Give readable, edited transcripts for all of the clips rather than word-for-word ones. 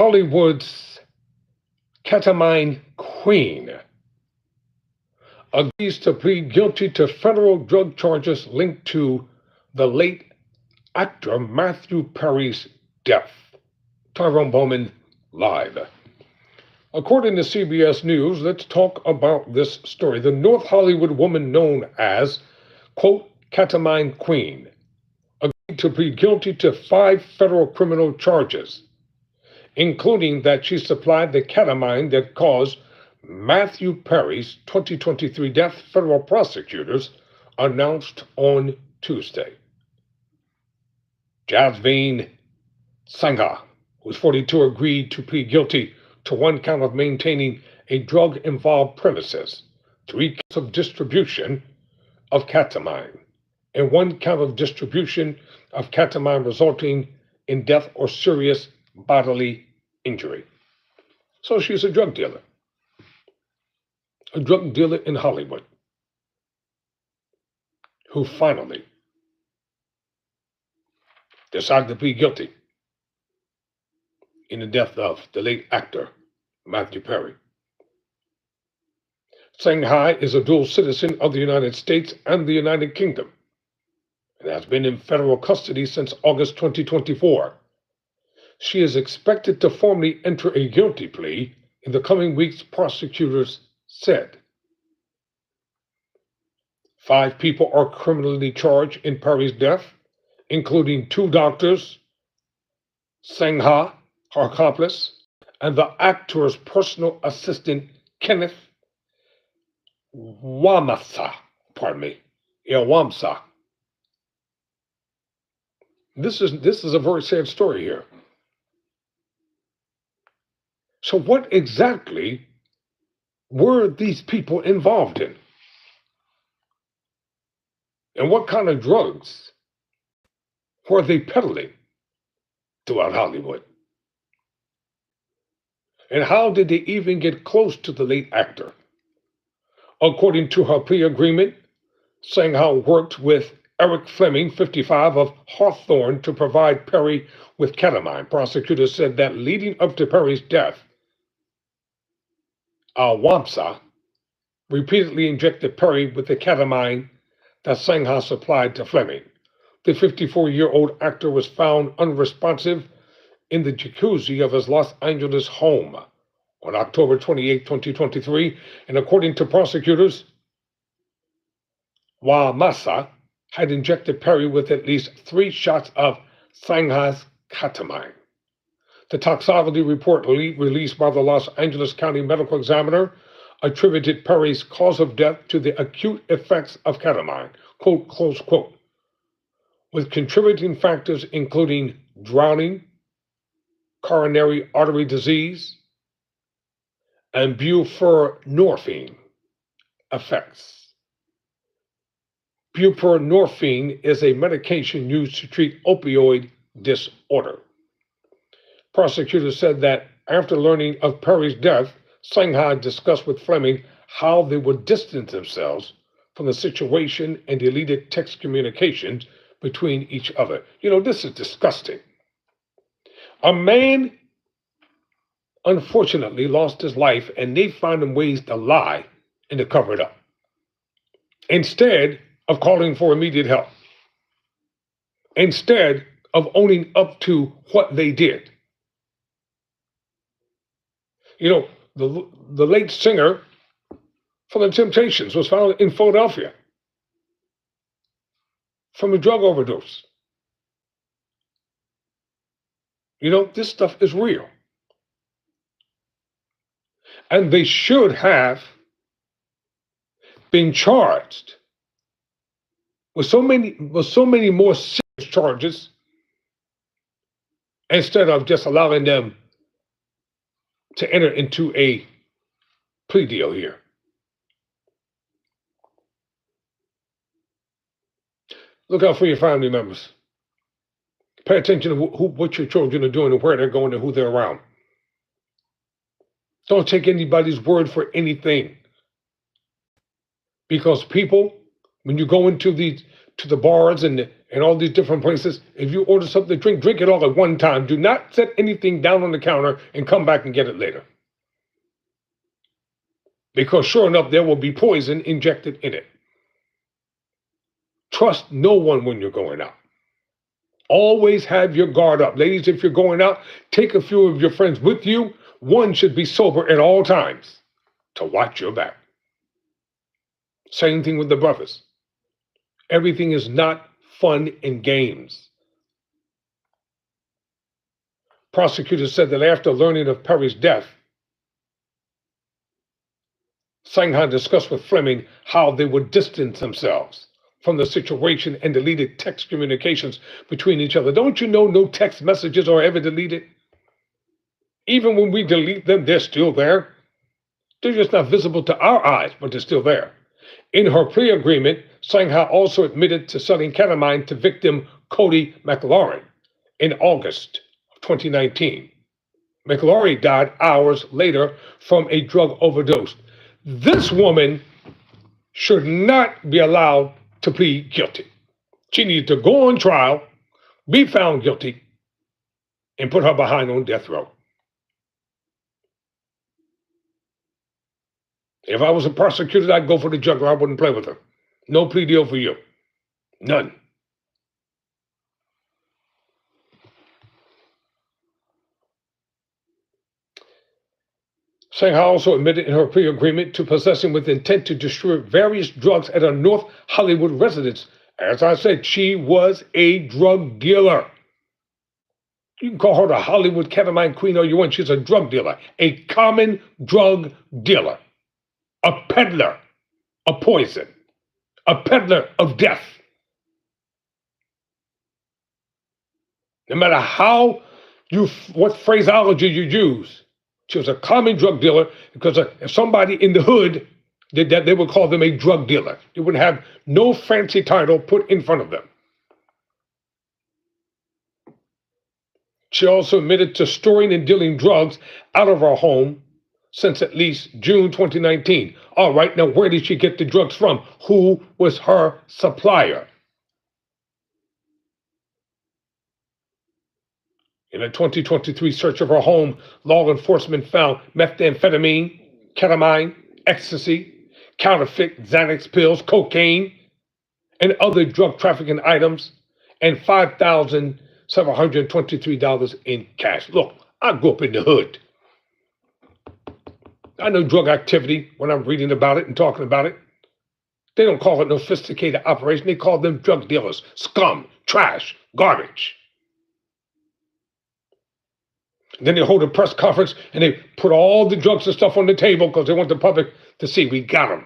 Hollywood's Ketamine queen agrees to plead guilty to federal drug charges linked to the late actor Matthew Perry's death. Tyrone Bowman, live. According to CBS News, let's talk about this story. The North Hollywood woman known as, quote, Ketamine Queen, agreed to plead guilty to 5 federal criminal charges, including that she supplied the ketamine that caused Matthew Perry's 2023 death, federal prosecutors announced on Tuesday. Jasveen Sangha, who's 42, agreed to plead guilty to 1 count of maintaining a drug-involved premises, 3 counts of distribution of ketamine, and 1 count of distribution of ketamine resulting in death or serious bodily injury. So she's a drug dealer in Hollywood, who finally decided to plead guilty in the death of the late actor Matthew Perry. Shanghai is a dual citizen of the United States and the United Kingdom and has been in federal custody since August 2024. She is expected to formally enter a guilty plea in the coming weeks, prosecutors said. 5 people are criminally charged in Perry's death, including 2 doctors, Sangha, her accomplice, and the actor's personal assistant, Kenneth Wamsa. This is a very sad story here. So what exactly were these people involved in? And what kind of drugs were they peddling throughout Hollywood? And how did they even get close to the late actor? According to her plea agreement, Sangha worked with Eric Fleming, 55, of Hawthorne to provide Perry with ketamine. Prosecutors said that leading up to Perry's death, Wamsa repeatedly injected Perry with the ketamine that Sangha supplied to Fleming. The 54-year-old actor was found unresponsive in the jacuzzi of his Los Angeles home on October 28, 2023, and according to prosecutors, Wamsa had injected Perry with at least 3 shots of Sangha's ketamine. The toxicology report released by the Los Angeles County Medical Examiner attributed Perry's cause of death to the acute effects of ketamine, quote, close quote, with contributing factors including drowning, coronary artery disease, and buprenorphine effects. Buprenorphine is a medication used to treat opioid disorder. Prosecutors said that after learning of Perry's death, Sangha discussed with Fleming how they would distance themselves from the situation and deleted text communications between each other. This is disgusting. A man, unfortunately, lost his life, and they found him ways to lie and to cover it up, instead of calling for immediate help, instead of owning up to what they did. The late singer from the Temptations was found in Philadelphia from a drug overdose. This stuff is real. And they should have been charged with so many more serious charges instead of just allowing them to enter into a plea deal here. Look out for your family members. Pay attention to what your children are doing and where they're going and who they're around. Don't take anybody's word for anything. Because people, when you go into these to the bars and all these different places, if you order something to drink, drink it all at one time. Do not set anything down on the counter and come back and get it later. Because sure enough, there will be poison injected in it. Trust no one when you're going out. Always have your guard up. Ladies, if you're going out, take a few of your friends with you. One should be sober at all times to watch your back. Same thing with the brothers. Everything is not fun and games. Prosecutors said that after learning of Perry's death, Sangha discussed with Fleming how they would distance themselves from the situation and deleted text communications between each other. Don't you know no text messages are ever deleted? Even when we delete them, they're still there. They're just not visible to our eyes, but they're still there. In her plea agreement, Sangha also admitted to selling ketamine to victim Cody McLaurin in August of 2019. McLaurin died hours later from a drug overdose. This woman should not be allowed to plead guilty. She needed to go on trial, be found guilty, and put her behind on death row. If I was a prosecutor, I'd go for the juggler. I wouldn't play with her. No plea deal for you. None. Sangha also admitted in her plea agreement to possessing with intent to distribute various drugs at a North Hollywood residence. As I said, she was a drug dealer. You can call her the Hollywood ketamine queen all you want. She's a drug dealer, a common drug dealer, a peddler of poison, a peddler of death. No matter what phraseology you use, she was a common drug dealer because if somebody in the hood did that, they would call them a drug dealer. They wouldn't have no fancy title put in front of them. She also admitted to storing and dealing drugs out of her home since at least June 2019. All right, now where did she get the drugs from? Who was her supplier? In a 2023 search of her home, law enforcement found methamphetamine, ketamine, ecstasy, counterfeit Xanax pills, cocaine, and other drug trafficking items, and $5,723 in cash. Look, I grew up in the hood. I know drug activity when I'm reading about it and talking about it. They don't call it no sophisticated operation. They call them drug dealers, scum, trash, garbage. Then they hold a press conference and they put all the drugs and stuff on the table because they want the public to see we got them.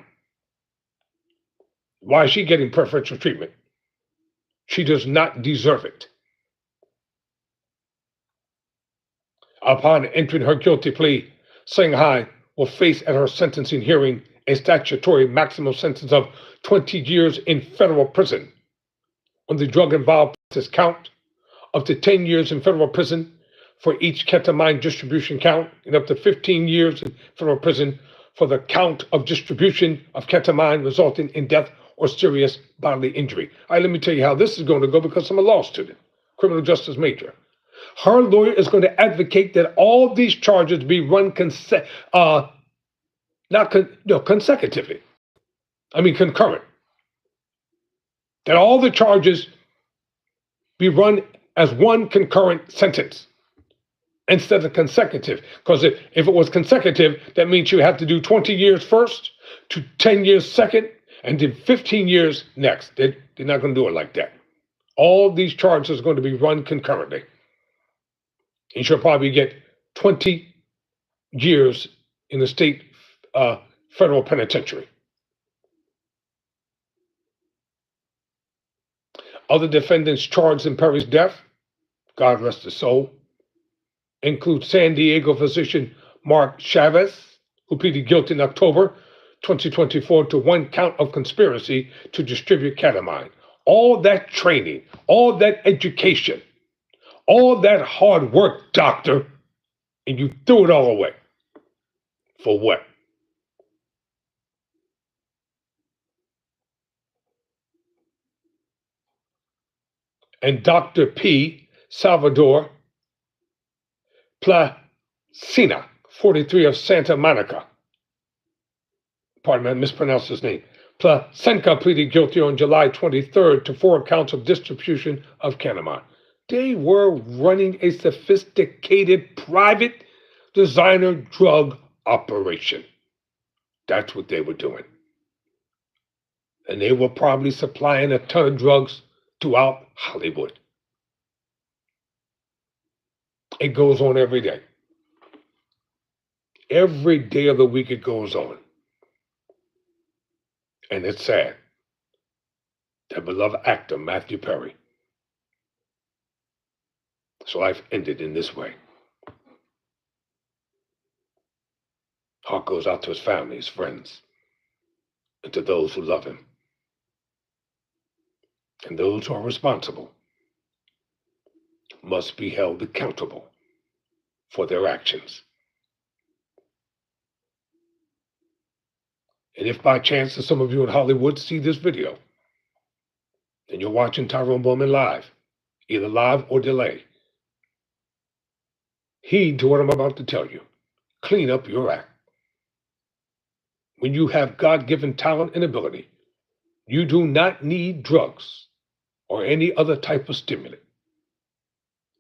Why is she getting preferential treatment? She does not deserve it. Upon entering her guilty plea, Shanghai will face at her sentencing hearing a statutory maximum sentence of 20 years in federal prison. On the drug-involved count, up to 10 years in federal prison for each ketamine distribution count, and up to 15 years in federal prison for the count of distribution of ketamine resulting in death or serious bodily injury. All right, let me tell you how this is going to go because I'm a law student, criminal justice major. Her lawyer is going to advocate that all these charges be run consecutively. Concurrent. That all the charges be run as one concurrent sentence instead of consecutive. Because if it was consecutive, that means you have to do 20 years first, to 10 years second, and then 15 years next. They're not going to do it like that. All these charges are going to be run concurrently. And she'll probably get 20 years in the state federal penitentiary. Other defendants charged in Perry's death, God rest his soul, include San Diego physician Mark Chavez, who pleaded guilty in October 2024 to one count of conspiracy to distribute ketamine. All that training, all that education, all that hard work, doctor, and you threw it all away. For what? and Dr. P. Salvador Placina, 43 of Santa Monica. Pardon me, I mispronounced his name. Placenka pleaded guilty on July 23rd to 4 counts of distribution of ketamine. They were running a sophisticated private designer drug operation. That's what they were doing. And they were probably supplying a ton of drugs throughout Hollywood. It goes on every day. Every day of the week it goes on. And it's sad. That beloved actor, Matthew Perry, his life ended in this way. Heart goes out to his family, his friends, and to those who love him. And those who are responsible must be held accountable for their actions. And if by chance some of you in Hollywood see this video, and you're watching Tyrone Bowman live, either live or delay, heed to what I'm about to tell you. Clean up your act. When you have God-given talent and ability, you do not need drugs or any other type of stimulant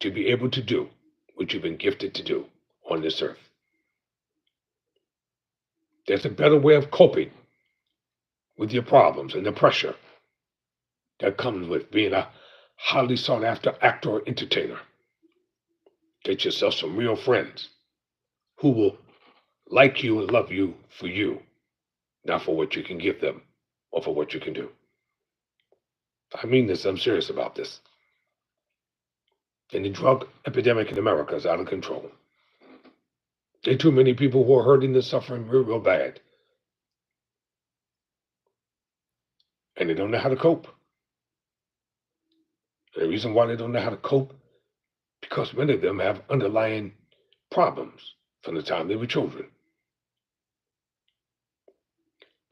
to be able to do what you've been gifted to do on this earth. There's a better way of coping with your problems and the pressure that comes with being a highly sought after actor or entertainer. Get yourself some real friends who will like you and love you for you, not for what you can give them or for what you can do. I mean this, I'm serious about this. And the drug epidemic in America is out of control. There are too many people who are hurting and suffering real bad. And they don't know how to cope. And the reason why they don't know how to cope, because many of them have underlying problems from the time they were children.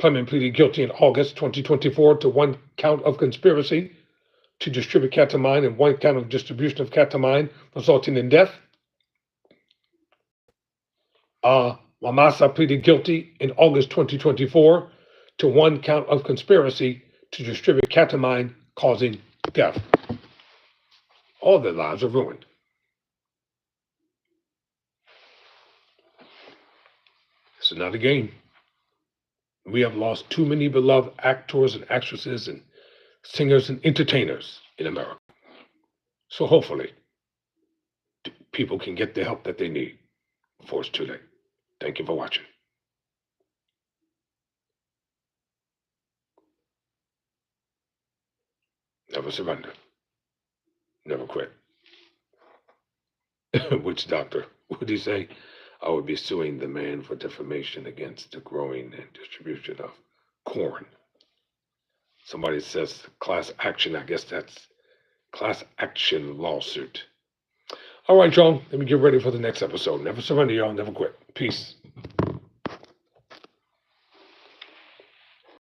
Clement pleaded guilty in August 2024 to 1 count of conspiracy to distribute ketamine and 1 count of distribution of ketamine resulting in death. Mamasa pleaded guilty in August 2024 to 1 count of conspiracy to distribute ketamine causing death. All their lives are ruined. This is not a game. We have lost too many beloved actors and actresses and singers and entertainers in America. So hopefully, people can get the help that they need before it's too late. Thank you for watching. Never surrender. Never quit. Which doctor would he say? I would be suing the man for defamation against the growing and distribution of corn. Somebody says class action. I guess that's class action lawsuit. All right, y'all. Let me get ready for the next episode. Never surrender, y'all. Never quit. Peace.